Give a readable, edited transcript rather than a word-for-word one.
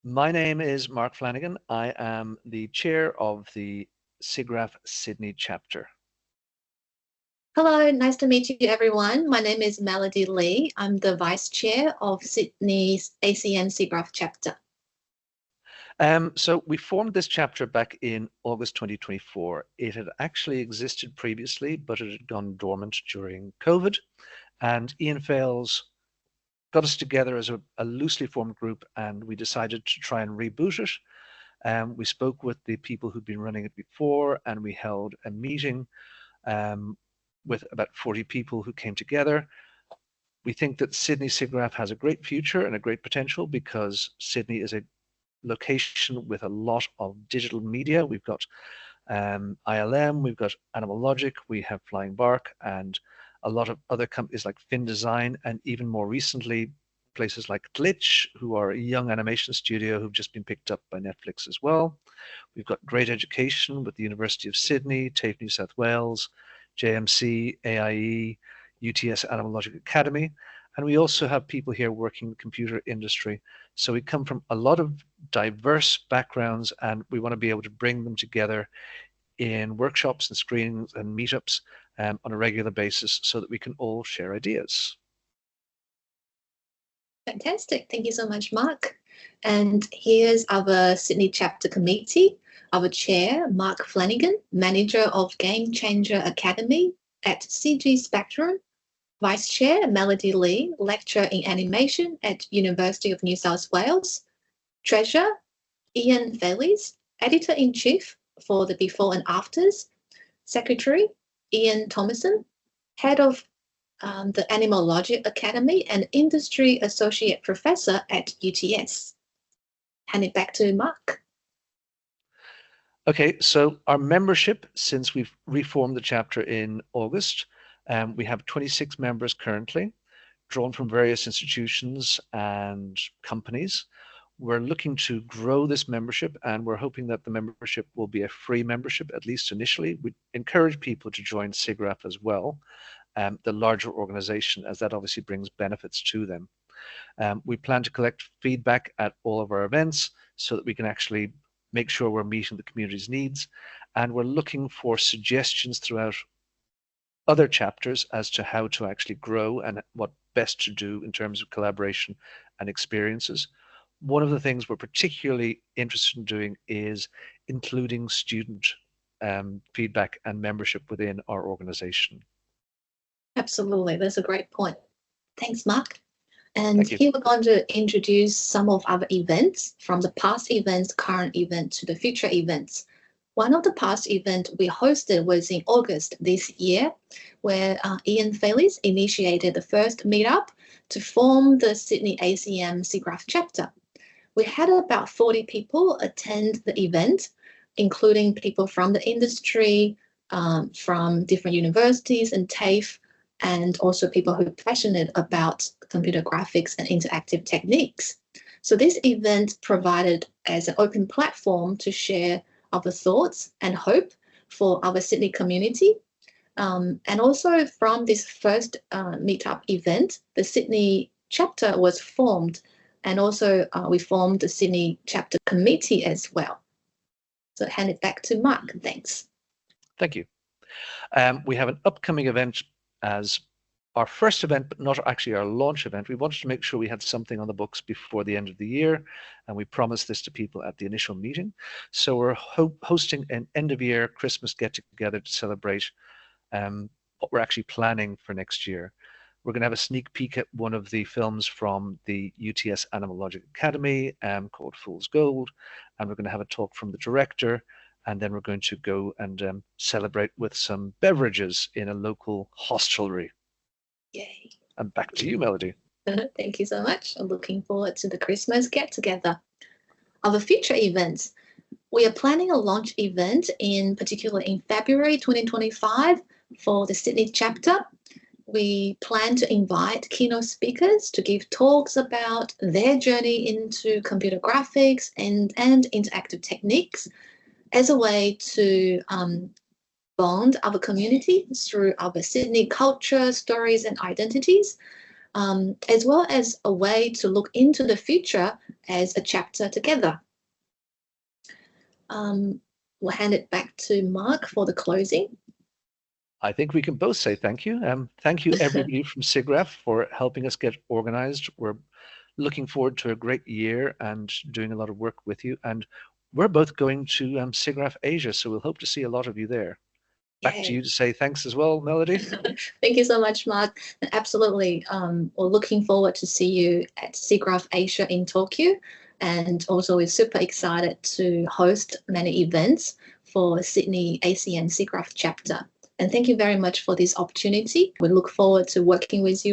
My name is Mark Flanagan. I am the chair of the SIGGRAPH Sydney chapter. Hello, nice to meet you, everyone. My name is Melody Lee. I'm the Vice Chair of Sydney's ACM SIGGRAPH chapter. So we formed this chapter back in August 2024. It had actually existed previously, but it had gone dormant during COVID. And Ian Fales got us together as a loosely formed group, and we decided to try and reboot it. We spoke with the people who'd been running it before, and we held a meeting with about 40 people who came together. We think that Sydney SIGGRAPH has a great future and a great potential because Sydney is a location with a lot of digital media. We've got ILM, we've got Animal Logic, we have Flying Bark, and a lot of other companies like FinDesign, and even more recently, places like Glitch, who are a young animation studio who've just been picked up by Netflix as well. We've got great education with the University of Sydney, TAFE New South Wales, JMC, AIE, UTS Animal Logic Academy, and we also have people here working in the computer industry. So we come from a lot of diverse backgrounds, and we want to be able to bring them together in workshops and screenings and meetups on a regular basis so that we can all share ideas. Fantastic. Thank you so much, Mark. And here's our Sydney chapter committee. Our chair, Mark Flanagan, manager of Game Changer Academy at CG Spectrum. Vice Chair, Melody Lee, lecturer in animation at University of New South Wales. Treasurer, Ian Fales, editor-in-chief for the Before and Afters. Secretary, Ian Thomason, head of the Animal Logic Academy and industry associate professor at UTS. Hand it back to Mark. Okay, so our membership, since we've reformed the chapter in August, we have 26 members currently, drawn from various institutions and companies. We're looking to grow this membership, and we're hoping that the membership will be a free membership, at least initially. We encourage people to join SIGGRAPH as well, the larger organization, as that obviously brings benefits to them. We plan to collect feedback at all of our events so that we can actually make sure we're meeting the community's needs. And we're looking for suggestions throughout other chapters as to how to actually grow and what best to do in terms of collaboration and experiences. One of the things we're particularly interested in doing is including student feedback and membership within our organization. Absolutely, that's a great point. Thanks, Mark. And here we're going to introduce some of our events, from the past events, current event to the future events. One of the past events we hosted was in August this year, where Ian Fales initiated the first meetup to form the Sydney ACM SIGGRAPH chapter. We had about 40 people attend the event, including people from the industry, from different universities and TAFE, and also people who are passionate about computer graphics and interactive techniques. So this event provided as an open platform to share our thoughts and hope for our Sydney community. And also from this first meetup event, the Sydney chapter was formed, and also we formed the Sydney chapter committee as well. So hand it back to Mark. Thanks. Thank you. We have an upcoming event as our first event, but not actually our launch event. We wanted to make sure we had something on the books before the end of the year, and we promised this to people at the initial meeting. So we're hosting an end-of-year Christmas get-together to celebrate what we're actually planning for next year. We're going to have a sneak peek at one of the films from the UTS Animal Logic Academy called Fool's Gold, and we're going to have a talk from the director, and then we're going to go and celebrate with some beverages in a local hostelry. Yay. And back to you, Melody. Thank you so much. I'm looking forward to the Christmas get-together. Our future events. We are planning a launch event in February 2025 for the Sydney chapter. We plan to invite keynote speakers to give talks about their journey into computer graphics and interactive techniques as a way to bond our community through our Sydney culture, stories, and identities. as well as a way to look into the future as a chapter together. We'll hand it back to Mark for the closing. I think we can both say thank you. Thank you, everybody from SIGGRAPH, for helping us get organized. We're looking forward to a great year and doing a lot of work with you. And we're both going to SIGGRAPH Asia, so we'll hope to see a lot of you there. Back to you to say thanks as well, Melody. Thank you so much, Mark. Absolutely. We're looking forward to see you at SIGGRAPH Asia in Tokyo. And also we're super excited to host many events for Sydney ASEAN SIGGRAPH chapter. And thank you very much for this opportunity. We look forward to working with you